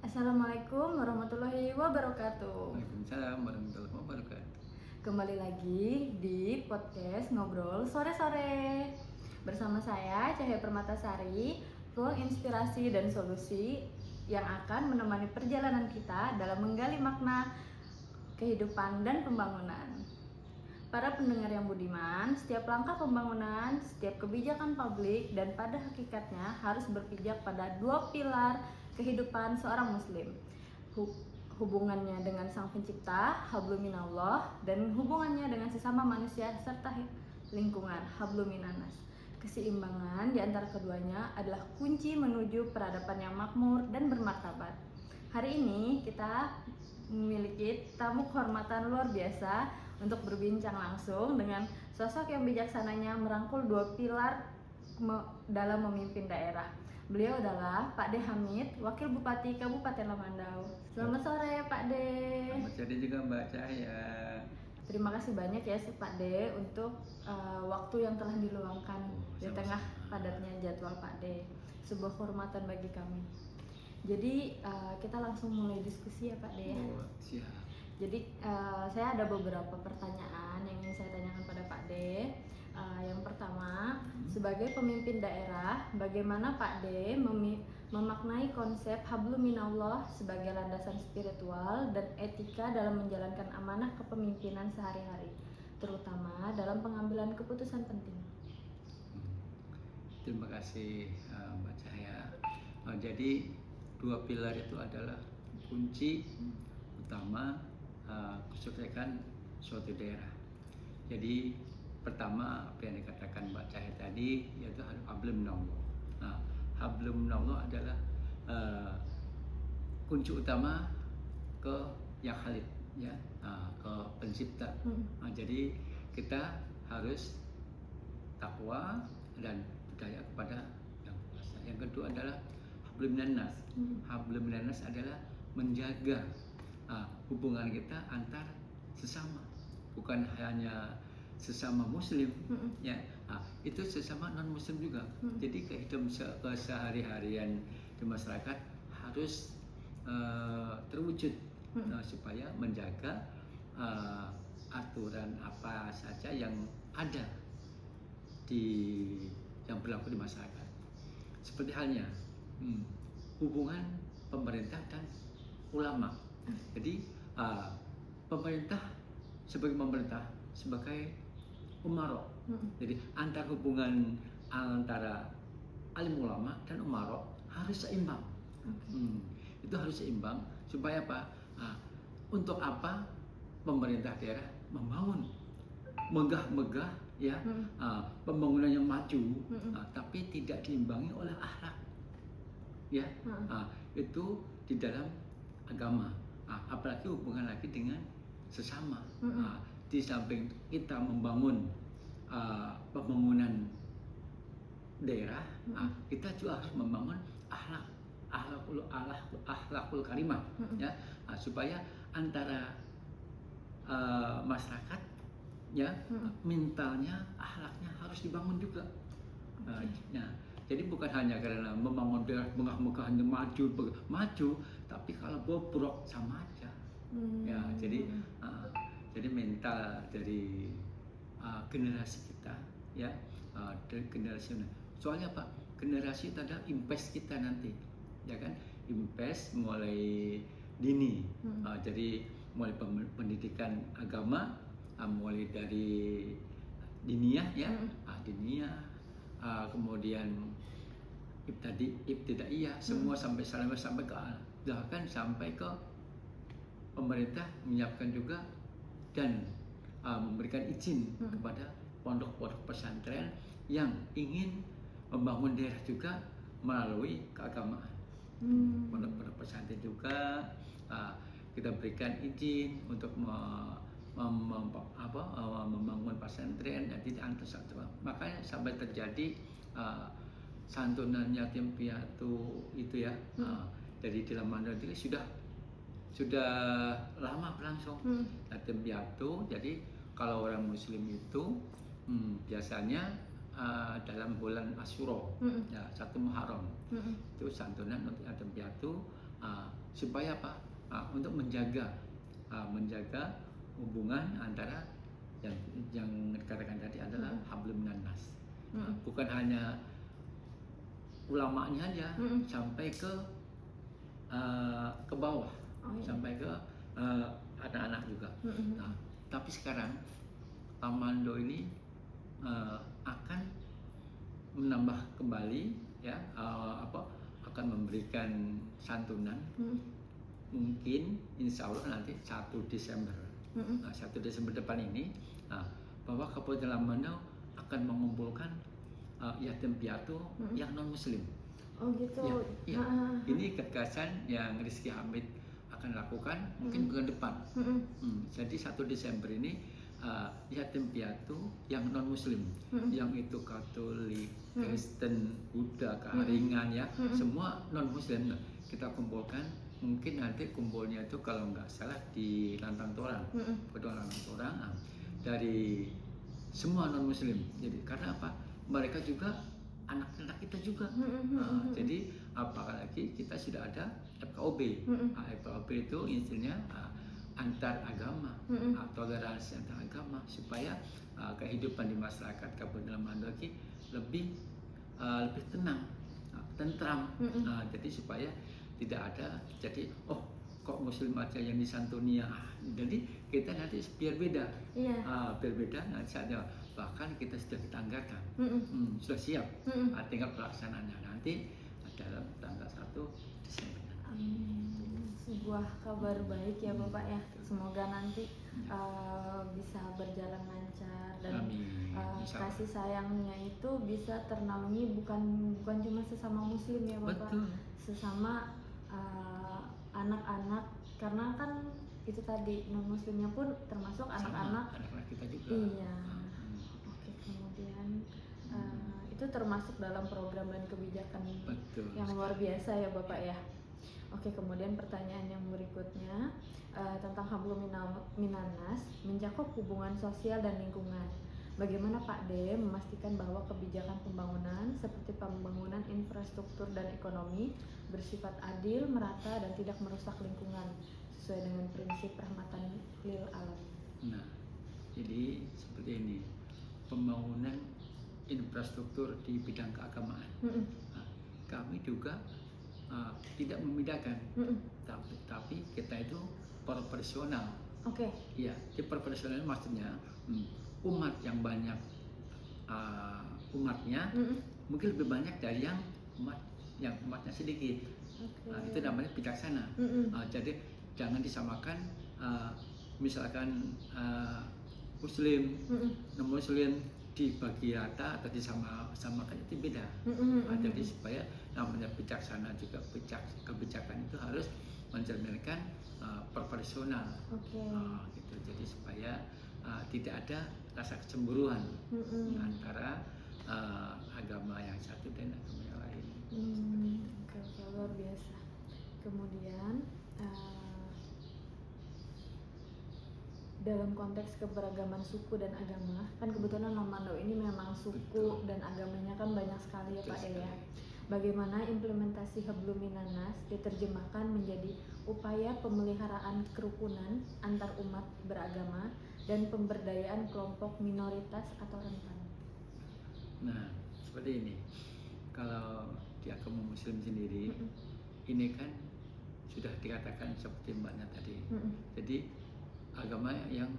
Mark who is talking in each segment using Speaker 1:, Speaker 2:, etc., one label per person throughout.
Speaker 1: Assalamualaikum warahmatullahi wabarakatuh.
Speaker 2: Waalaikumsalam warahmatullahi wabarakatuh.
Speaker 1: Kembali lagi di podcast Ngobrol Sore-sore bersama saya Cahaya Permatasari, ruang inspirasi dan solusi yang akan menemani perjalanan kita dalam menggali makna kehidupan dan pembangunan. Para pendengar yang budiman, setiap langkah pembangunan, setiap kebijakan publik dan pada hakikatnya harus berpijak pada dua pilar kehidupan seorang muslim. Hubungannya dengan Sang Pencipta, hablum minallah, dan hubungannya dengan sesama manusia serta lingkungan, hablum minannas. Keseimbangan di antara keduanya adalah kunci menuju peradaban yang makmur dan bermartabat. Hari ini kita memiliki tamu kehormatan luar biasa untuk berbincang langsung dengan sosok yang bijaksananya merangkul dua pilar dalam memimpin daerah. Beliau adalah Pak D. Hamid, Wakil Bupati Kabupaten Lamandau. Selamat sore Pak D.
Speaker 2: Selamat sore juga Mbak Cahaya.
Speaker 1: Terima kasih banyak ya Pak D untuk waktu yang telah diluangkan di tengah padatnya jadwal Pak D. Sebuah kehormatan bagi kami. Jadi kita langsung mulai diskusi ya Pak D.
Speaker 2: Oh, siap.
Speaker 1: Jadi saya ada beberapa pertanyaan yang ingin saya tanyakan pada Pak D. Yang pertama, sebagai pemimpin daerah, bagaimana Pak D memaknai konsep hablum minallah sebagai landasan spiritual dan etika dalam menjalankan amanah kepemimpinan sehari-hari, terutama dalam pengambilan keputusan penting?
Speaker 2: Terima kasih Mbak Cahaya. Jadi dua pilar itu adalah kunci utama kesuksesan suatu daerah. Jadi pertama apa yang dikatakan Mbak Cahaya tadi yaitu hablum minallah. Hablum minallah adalah kunci utama ke yang Khalid ya, ke pencipta. Jadi kita harus takwa dan percaya kepada yang kuasa. Yang kedua adalah hablum minannas. Hablum minannas adalah menjaga hubungan kita antar sesama, bukan hanya sesama muslim ya, itu sesama non muslim juga. Jadi kehidupan kesehari-harian di masyarakat harus terwujud supaya menjaga aturan apa saja yang ada yang berlaku di masyarakat. Seperti halnya hubungan pemerintah dan ulama. Jadi pemerintah sebagai umaro. Jadi hubungan antara alim ulama dan umaro harus seimbang. Itu harus seimbang supaya apa? Untuk apa pemerintah daerah membangun megah-megah ya, pembangunan yang maju, tapi tidak diimbangi oleh akhlak ya. Itu di dalam agama, apalagi hubungan lagi dengan sesama. Di samping kita membangun pembangunan daerah, kita juga harus membangun akhlakul karimah ya, supaya antara masyarakat ya, mentalnya, akhlaknya harus dibangun juga. Jadi bukan hanya karena membangun daerah megah-megah maju, tapi kalau bobrok sama aja. Ya, jadi mental dari generasi kita ya, dari generasi. Soalnya apa? Generasi itu adalah invest kita nanti, ya kan? Invest mulai dini. Jadi mulai pendidikan agama, mulai dari diniyah ya, diniyah, kemudian ibtidaiyah, semua sampai ke bahkan sampai ke pemerintah menyiapkan juga dan memberikan izin kepada pondok-pondok pesantren yang ingin membangun daerah juga melalui keagamaan. Pondok-pondok pesantren juga kita berikan izin untuk membangun pesantren. Jadi makanya sampai terjadi santunan yatim piatu itu ya. Jadi di Lamandau itu sudah lama berlangsung yatim piatu. Jadi kalau orang muslim itu biasanya dalam bulan Asyura ya, 1 Muharram itu santunan untuk yatim piatu supaya apa? Untuk menjaga hubungan antara yang dikatakan tadi adalah hablum minan nas. Bukan hanya ulamanya aja, sampai ke bawah, sampai ke anak-anak juga. Nah, tapi sekarang Tamando ini akan menambah kembali, ya, akan memberikan santunan. Mungkin insya Allah nanti 1 Desember, 1 Desember depan ini, bahwa Kabupaten Lamandau akan mengumpulkan yatim piatu yang non Muslim.
Speaker 1: Oh gitu.
Speaker 2: Ya. Ini gagasan yang Rizky Hamid akan lakukan mungkin bulan depan. Jadi 1 Desember ini yatim piatu yang non Muslim, yang itu Katolik, Kristen, Buddha, Keharingan, ya, semua non Muslim kita kumpulkan. Mungkin nanti kumpulnya itu kalau nggak salah di Lantang Torang, Kedua Lantang Torang, dari semua non Muslim. Jadi karena apa? Mereka juga anak-anak kita juga. Jadi apalagi kita sudah ada FKOB. FKOB itu istilahnya antar agama, toleransi antar agama, supaya kehidupan di masyarakat Kabupaten Lamandau lebih tenang, tentram. Jadi supaya tidak ada jadi kok Muslim aja yang disantuni, ya. Jadi kita nanti biar beda, biar beda. Nah, saatnya bahkan kita sudah ditanggakan, sudah siap, tinggal pelaksanaannya nanti dalam tanggal 1 Desember.
Speaker 1: Sebuah kabar baik ya Bapak ya. Semoga nanti bisa berjalan lancar dan kasih sayangnya itu bisa ternaungi bukan cuma sesama Muslim ya Bapak.
Speaker 2: Betul.
Speaker 1: Sesama anak-anak, karena kan itu tadi non Muslimnya pun termasuk anak-anak
Speaker 2: kita juga.
Speaker 1: Iya. Oke, kemudian itu termasuk dalam program dan kebijakan yang luar biasa ya Bapak ya. Oke, kemudian pertanyaan yang berikutnya tentang hablum minanas mencakup hubungan sosial dan lingkungan. Bagaimana Pak D memastikan bahwa kebijakan pembangunan seperti pembangunan infrastruktur dan ekonomi bersifat adil, merata, dan tidak merusak lingkungan sesuai dengan prinsip rahmatan lil alamin?
Speaker 2: Nah, jadi seperti ini, pembangunan infrastruktur di bidang keagamaan. Kami juga tidak membedakan, tapi kita itu proporsional. Iya, di proporsional maksudnya umat yang banyak, umatnya mungkin lebih banyak dari yang umatnya sedikit. Itu namanya bijaksana. Jadi jangan disamakan, misalkan Muslim, non Muslim dibagi rata atau disamakan, itu beda. Jadi supaya namanya bijaksana juga, kebijakan itu harus mencerminkan proporsional. Gitu. Jadi supaya tidak ada rasa kecemburuan antara agama yang satu dan agama yang lain.
Speaker 1: Oke, luar biasa. Kemudian dalam konteks keberagaman suku dan agama, kan kebetulan Lamandau ini memang suku dan agamanya kan banyak sekali ya Pak ya. Bagaimana implementasi hablum minanas diterjemahkan menjadi upaya pemeliharaan kerukunan antar umat beragama dan pemberdayaan kelompok minoritas atau rentan?
Speaker 2: Nah, seperti ini. Kalau di agama Muslim sendiri, ini kan sudah dikatakan seperti mbaknya tadi. Jadi agama yang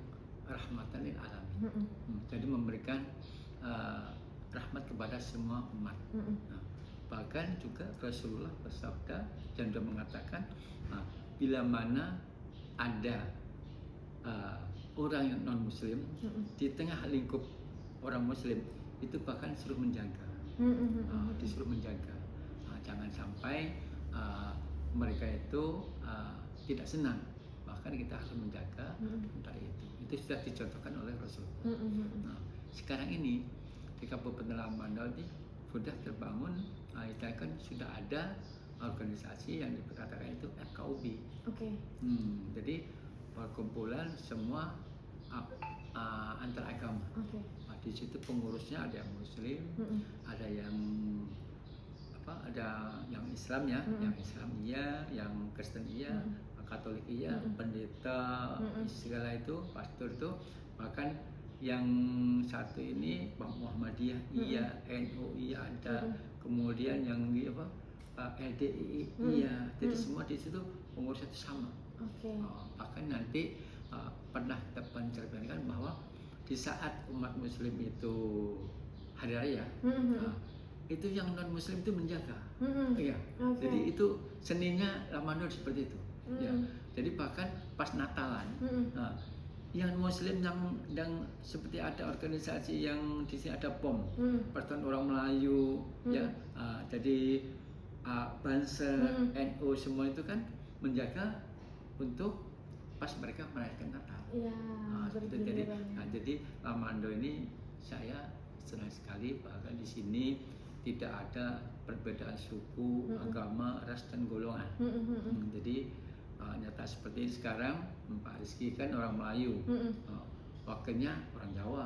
Speaker 2: rahmatan lil alamin. Jadi memberikan rahmat kepada semua umat. Bahkan juga Rasulullah bersabda dan sudah mengatakan, bila mana ada orang yang non Muslim di tengah lingkup orang Muslim, itu bahkan disuruh menjaga, disuruh menjaga. Jangan sampai mereka itu tidak senang. Bahkan kita harus menjaga antara itu. Itu sudah dicontohkan oleh Rasul. Nah, sekarang ini di Kabupaten Lamandau ini sudah terbangun, kita kan sudah ada organisasi yang dikatakan itu FKOB. Jadi perkumpulan semua antar agama. Di situ pengurusnya ada yang Muslim, ada yang ada yang Islam ya, yang Islam iya, yang Kristen iya, Katolik iya, pendeta segala itu, pastor itu, bahkan yang satu ini Muhammadiyah iya, NU iya ada, kemudian yang di LDI iya, jadi semua di situ pengurus itu sama. Bahkan nanti pernah kita penceritakan bahwa di saat umat Muslim itu hari raya, itu yang non Muslim itu menjaga, ya. Jadi itu seninya Ramadan seperti itu, ya. Jadi bahkan pas Natalan, yang Muslim yang seperti ada organisasi yang di sini ada POM, Persatuan Orang Melayu, ya. Jadi Banser, NU semua itu kan menjaga untuk pas mereka merayakan Natal. Jadi Ramadan ini saya senang sekali bahkan di sini tidak ada perbedaan suku, agama, ras dan golongan. Jadi nyata seperti ini sekarang Pak Rizky kan orang Melayu, wakilnya orang Jawa.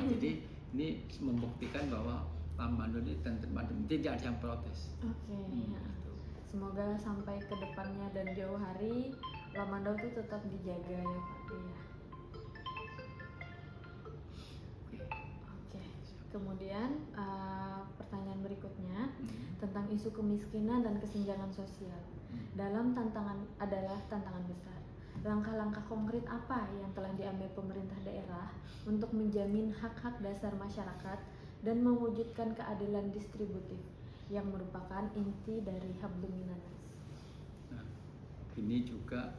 Speaker 2: Jadi ini membuktikan bahwa Ramadan ini tidak ada yang protes.
Speaker 1: Semoga sampai ke depannya dan jauh hari Ramadan itu tetap dijaga ya Pak. Kemudian pertanyaan berikutnya tentang isu kemiskinan dan kesenjangan sosial. Dalam tantangan besar. Langkah-langkah konkret apa yang telah diambil pemerintah daerah untuk menjamin hak-hak dasar masyarakat dan mewujudkan keadilan distributif yang merupakan inti dari Hablum Minanas?
Speaker 2: Nah, ini juga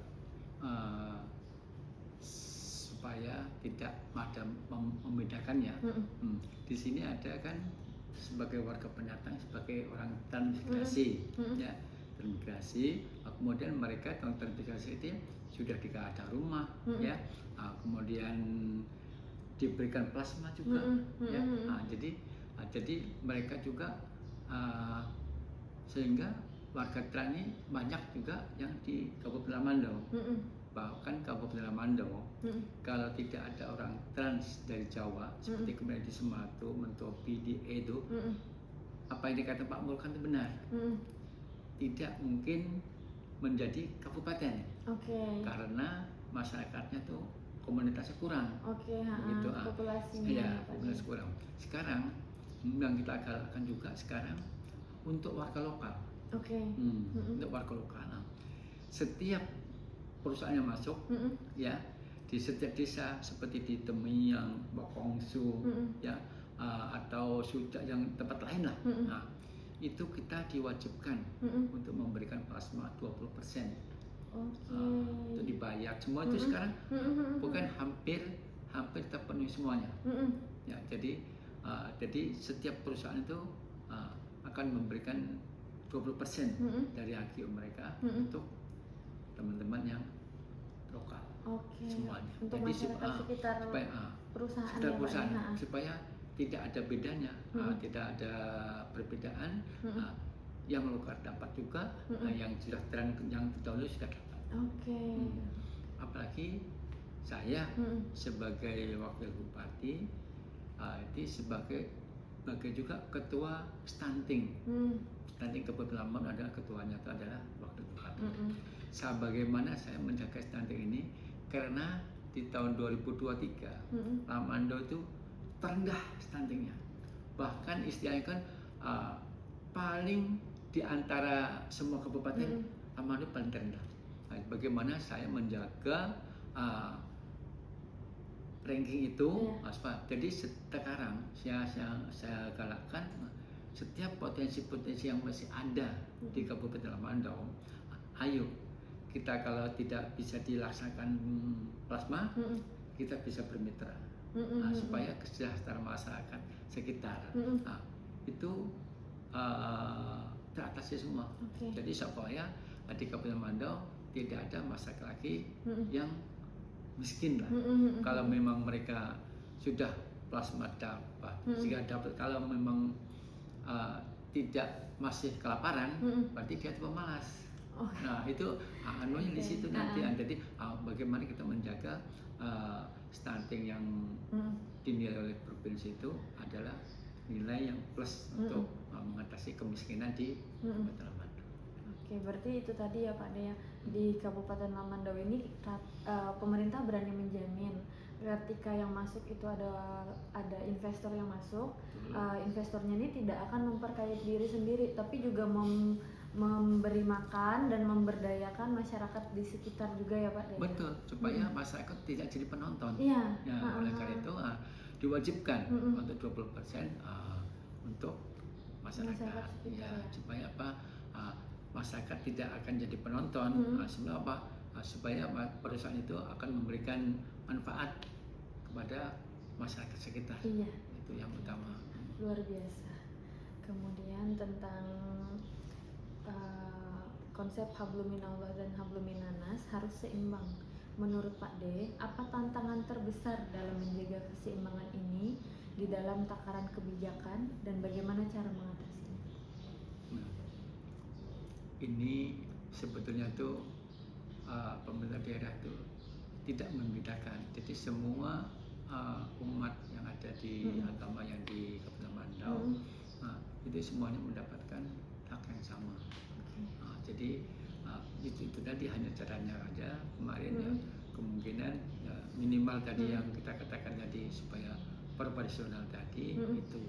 Speaker 2: supaya tidak ada membedakannya. Di sini ada kan sebagai warga pendatang, sebagai orang transmigrasi, ya, transmigrasi. Kemudian mereka transmigrasi itu sudah ada rumah, ya, kemudian diberikan plasma juga, ya. Jadi mereka juga sehingga warga trans ini banyak juga yang di Kabupaten Lamandau. Bahkan Kabupaten Lamandau, kalau tidak ada orang trans dari Jawa, seperti kemarin di Sematu, Mentopi, di Edo, apa yang dikatakan Pak Mulkan itu benar. Tidak mungkin menjadi kabupaten, karena masyarakatnya tuh komunitasnya kurang, populasinya kurang. Sekarang yang kita galakkan juga sekarang untuk warga lokal, untuk warga lokal. Setiap perusahaan yang masuk, ya, di setiap desa seperti di Temiyang, Bokongsu, ya, atau Suca yang tempat lain lah, itu kita diwajibkan untuk memberikan plasma 20%. Itu dibayar semua itu sekarang, bukan hampir terpenuhi semuanya. Ya, jadi setiap perusahaan itu akan memberikan 20% dari hasil mereka untuk teman-teman yang lokal, semuanya.
Speaker 1: Untuk
Speaker 2: jadi
Speaker 1: masyarakat sekitar perusahaan,
Speaker 2: supaya tidak ada bedanya, tidak ada perbedaan. Yang lokal dapat juga, yang sudah yang terdahulu sudah dapat. Apalagi saya sebagai wakil bupati, itu sebagai juga ketua stunting. Stunting Kabupaten Lampung adalah ketuanya itu adalah wakil bupati. Bagaimana saya menjaga stunting ini? Karena di tahun 2023 Lamandau itu terendah stuntingnya. Bahkan istilahnya kan paling di antara semua kabupaten Lamandau paling terendah. Bagaimana saya menjaga ranking itu, jadi sekarang saya galakkan setiap potensi-potensi yang masih ada di Kabupaten Lamandau, ayo kita kalau tidak bisa dilaksanakan plasma, kita bisa bermitra, supaya kesejahteraan masyarakat sekitar itu teratasi semua. Jadi supaya di Kabupaten Lamandau tidak ada masyarakat lagi yang miskin lah. Kalau memang mereka sudah plasma dapat, jika dapat, kalau memang tidak masih kelaparan, berarti dia pemalas. Nah itu anunya di situ nanti. Jadi bagaimana kita menjaga stunting yang dinilai oleh provinsi itu adalah nilai yang plus untuk mengatasi kemiskinan di Kabupaten Lamandau.
Speaker 1: Oke, berarti itu tadi ya Pak De ya, di Kabupaten Lamandau ini pemerintah berani menjamin ketika yang masuk itu ada investor yang masuk, investornya ini tidak akan memperkaya diri sendiri, tapi juga memberi makan dan memberdayakan masyarakat di sekitar juga ya Pak De.
Speaker 2: Betul, supaya masyarakat tidak jadi penonton.
Speaker 1: Iya.
Speaker 2: Ya, oleh karena itu diwajibkan untuk 20% untuk masyarakat.
Speaker 1: Sekitar,
Speaker 2: Ya,
Speaker 1: ya.
Speaker 2: supaya apa? Masyarakat tidak akan jadi penonton. Sebab apa? Supaya perusahaan itu akan memberikan manfaat kepada masyarakat sekitar.
Speaker 1: Iya.
Speaker 2: Itu yang utama.
Speaker 1: Luar biasa. Kemudian tentang konsep hablum minallah dan hablum minannas harus seimbang. Menurut Pak D, apa tantangan terbesar dalam menjaga keseimbangan ini di dalam takaran kebijakan dan bagaimana cara mengatasinya?
Speaker 2: Nah, ini sebetulnya tuh pemerintah daerah tuh tidak membedakan. Jadi semua umat yang ada di agama yang di Kabupaten Mandau itu semuanya mendapatkan hak yang sama. Jadi itu tadi hanya caranya aja kemarin ya, kemungkinan ya, minimal tadi yang kita katakan tadi supaya proporsional tadi itu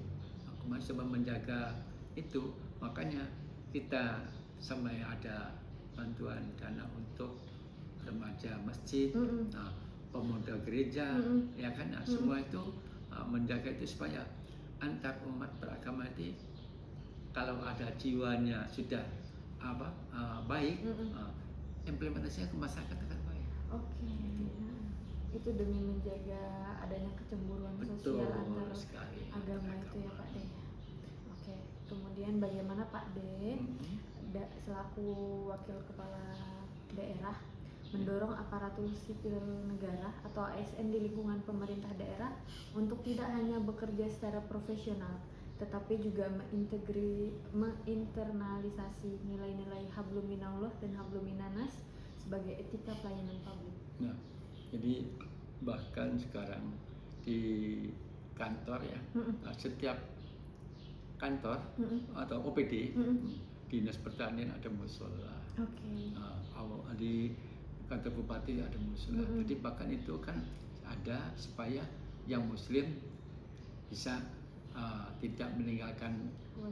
Speaker 2: kemarin coba menjaga itu, makanya kita sampai ada bantuan dana untuk remaja masjid, pemuda gereja, ya kan, semua itu menjaga itu supaya antar umat beragama itu kalau ada jiwanya sudah baik, implementasinya ke masyarakat akan baik.
Speaker 1: Oke. Itu demi menjaga adanya kecemburuan
Speaker 2: Betul
Speaker 1: sosial antar
Speaker 2: sekali,
Speaker 1: agama itu ya Pak De. Oke. Kemudian bagaimana Pak De selaku wakil kepala daerah mendorong aparatur sipil negara atau ASN di lingkungan pemerintah daerah untuk tidak hanya bekerja secara profesional, tetapi juga menginternalisasi nilai-nilai hablum minallah dan hablum minannas sebagai etika pelayanan publik.
Speaker 2: Nah, jadi bahkan sekarang di kantor ya, setiap kantor atau OPD, dinas pertanian ada musola. Di kantor bupati ada musola. Jadi bahkan itu kan ada supaya yang muslim bisa tidak meninggalkan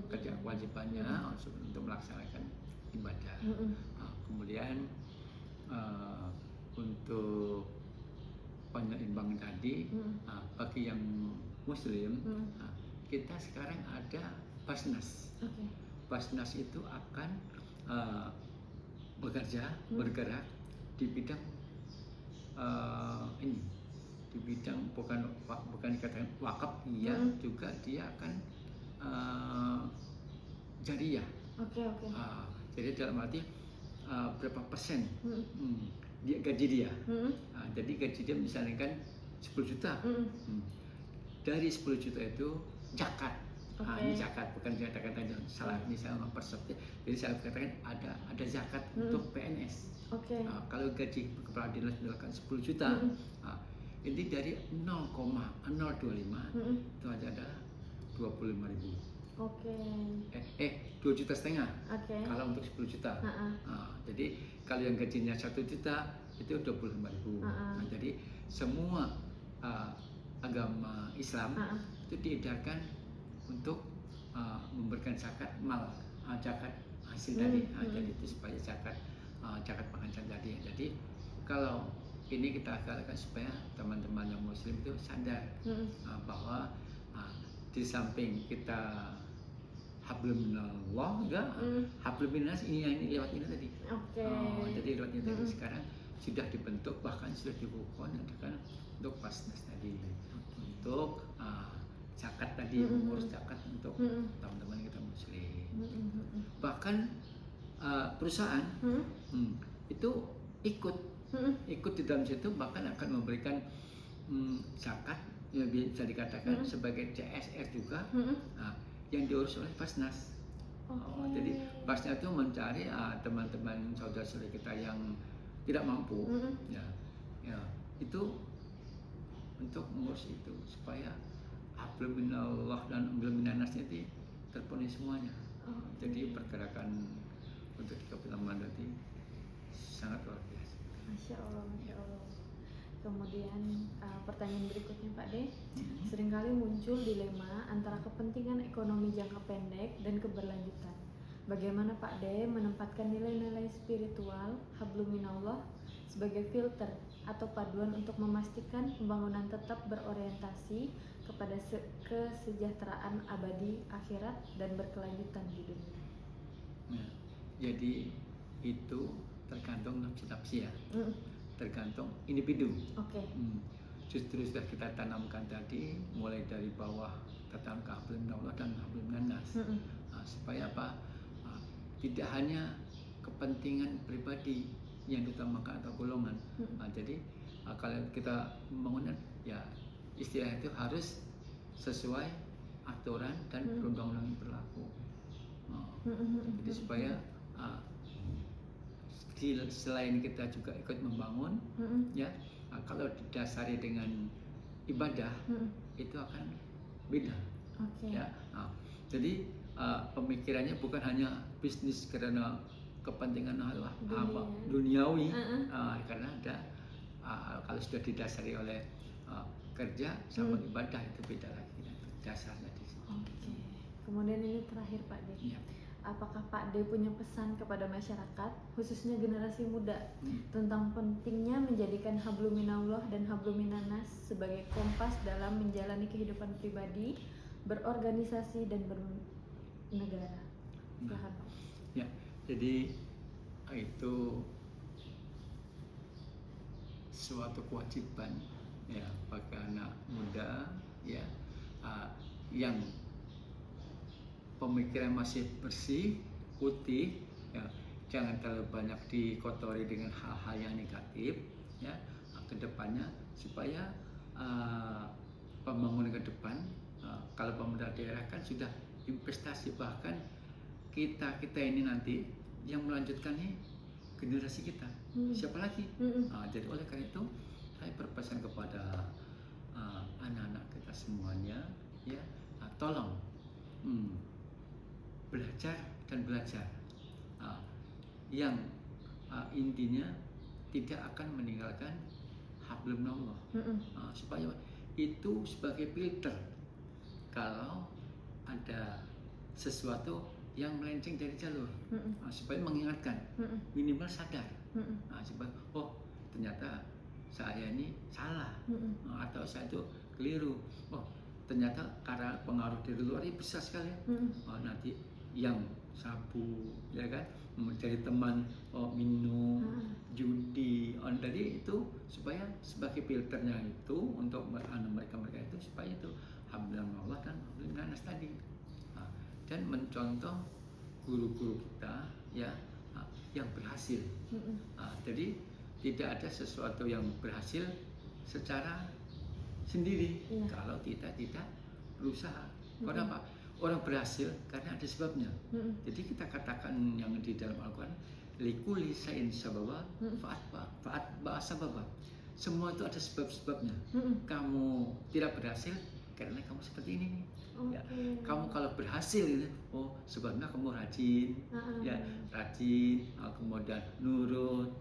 Speaker 2: kewajibannya untuk melaksanakan ibadah. Kemudian untuk penyeimbang tadi, bagi yang muslim, kita sekarang ada Basnas. Basnas itu akan bergerak di bidang ini, di bidang bukan dikatakan wakaf, iya, juga dia akan jariyah. Jadi dalam arti berapa persen dia gaji dia. Jadi gaji dia misalnya kan 10 juta. Dari 10 juta itu zakat. Ini zakat, bukan dikatakan tadi salah, ini saya mempersepsi. Jadi saya katakan ada zakat untuk PNS. Kalau gaji kepala dinas misalkan 10 juta, ini dari 0,025 itu adalah 25.000. 2,5 juta kalau untuk 10 juta. Jadi kalau yang gajinya 1 juta itu 25.000. Jadi semua agama Islam itu diedarkan untuk memberikan zakat zakat hasil tadi. Jadi itu supaya zakat penghasilan tadi. Jadi kalau ini kita agalkan supaya teman-teman yang muslim itu sadar bahwa di samping kita hablum minallah juga hablum minannas ini lewat ini tadi. Jadi lewat ini tadi sekarang sudah dibentuk, bahkan sudah dibukukan untuk Basnas tadi, untuk zakat tadi, mengurus zakat untuk teman-teman kita muslim. Bahkan perusahaan itu ikut di dalam situ, bahkan akan memberikan zakat yang bisa dikatakan sebagai CSR juga, yang diurus oleh Basnas. Jadi Basnas itu mencari teman-teman saudara-saudara kita yang tidak mampu, ya itu untuk mengurus itu supaya hablum minallah dan hablum minannasnya itu terpenuhi semuanya.
Speaker 1: Oh,
Speaker 2: Jadi pergerakan untuk 30 Ramadan itu sangat luar biasa.
Speaker 1: Masya Allah, Masya Allah. Kemudian pertanyaan berikutnya Pak De, seringkali muncul dilema antara kepentingan ekonomi jangka pendek dan keberlanjutan. Bagaimana Pak De menempatkan nilai-nilai spiritual hablum minallah sebagai filter atau paduan untuk memastikan pembangunan tetap berorientasi kepada kesejahteraan abadi akhirat dan berkelanjutan di dunia?
Speaker 2: Nah, jadi itu tergantung nafsi ya, tergantung individu.
Speaker 1: Oke.
Speaker 2: Justru sudah kita tanamkan tadi, mulai dari bawah tentang hablum minallah dan hablum minannas. Supaya apa? Tidak hanya kepentingan pribadi yang diutamakan atau golongan. Jadi kalau kita membangun ya istilah itu harus sesuai aturan dan perundang-undangan yang berlaku. Jadi supaya selain kita juga ikut membangun, ya kalau didasari dengan ibadah itu akan beda. Ya, jadi pemikirannya bukan hanya bisnis karena kepentingan duniawi, karena ada kalau sudah didasari oleh kerja sama ibadah itu beda lagi dasarnya di situ.
Speaker 1: Oke. Kemudian ini terakhir Pak De.
Speaker 2: Ya.
Speaker 1: Apakah Pak De punya pesan kepada masyarakat, khususnya generasi muda, tentang pentingnya menjadikan hablum minallah dan hablum minannas sebagai kompas dalam menjalani kehidupan pribadi, berorganisasi dan bernegara? Silahkan Pak.
Speaker 2: Ya, jadi itu suatu kewajiban ya bagi anak muda ya yang pemikiran masih bersih, putih, ya, jangan terlalu banyak dikotori dengan hal-hal yang negatif, ya, ke depannya supaya pembangunan ke depan, kalau pemerintah daerah kan sudah investasi, bahkan kita ini nanti yang melanjutkan ini generasi kita, siapa lagi? Jadi oleh karena itu saya berpesan kepada anak-anak kita semuanya, ya, tolong. Belajar dan belajar yang intinya tidak akan meninggalkan hablum minallah, supaya itu sebagai filter kalau ada sesuatu yang melenceng dari jalur, supaya mengingatkan, minimal sadar, supaya oh ternyata saya ini salah, atau saya itu keliru, oh ternyata karena pengaruh dari luar ini besar sekali, nanti yang sabu, ya kan, mencari teman, minum, judi, jadi itu supaya sebagai filternya itu untuk mereka itu supaya itu hablum minallah dan hablum minannas tadi, dan mencontoh guru-guru kita ya yang berhasil, jadi tidak ada sesuatu yang berhasil secara sendiri kalau kita tidak berusaha. Kenapa? Orang berhasil karena ada sebabnya. Jadi kita katakan yang di dalam Al-Quran, likulli syai'in sababa fa'atba'a sababa. Semua itu ada sebab-sebabnya. Kamu tidak berhasil karena kamu seperti ini nih. Ya. Kamu kalau berhasil, oh sebabnya kamu rajin, ya rajin, kemudian nurut,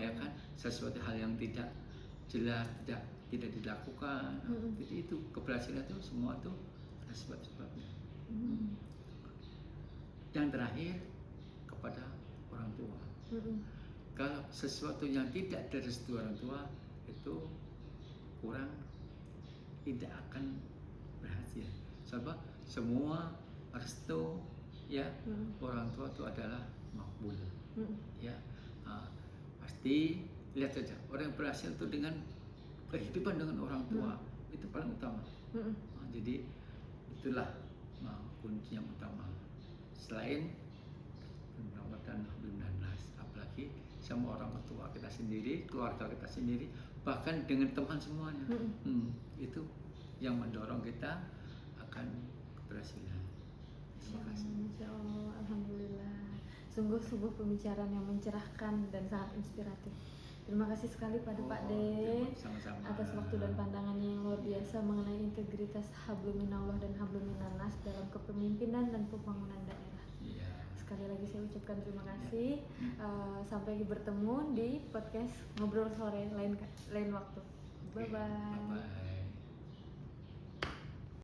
Speaker 2: ya kan, sesuatu hal yang tidak jelas tidak dilakukan. Jadi itu keberhasilan itu semua itu ada sebab-sebabnya. Yang terakhir kepada orang tua. Kalau sesuatu yang tidak dari restu orang tua itu kurang, tidak akan berhasil. Sebab semua restu ya orang tua itu adalah makbul. Ya, pasti lihat saja orang yang berhasil itu dengan kehidupan dengan orang tua itu paling utama. Jadi itulah kunci yang utama selain minallah dan hablum minannas, apalagi sama orang tua kita sendiri, keluarga kita sendiri, bahkan dengan teman semuanya. Itu yang mendorong kita akan keberhasilan. Terima kasih.
Speaker 1: Masya Allah, alhamdulillah. Sungguh sebuah pembicaraan yang mencerahkan dan sangat inspiratif. Terima kasih sekali pada Pak De
Speaker 2: Sama-sama.
Speaker 1: atas waktu dan pandangannya yang luar biasa mengenai integritas habluminallah dan habluminanas dalam kepemimpinan dan pembangunan daerah.
Speaker 2: Iya.
Speaker 1: Sekali lagi saya ucapkan terima kasih. Sampai bertemu di podcast Ngobrol Sore lain waktu. Bye bye.
Speaker 2: Bye-bye.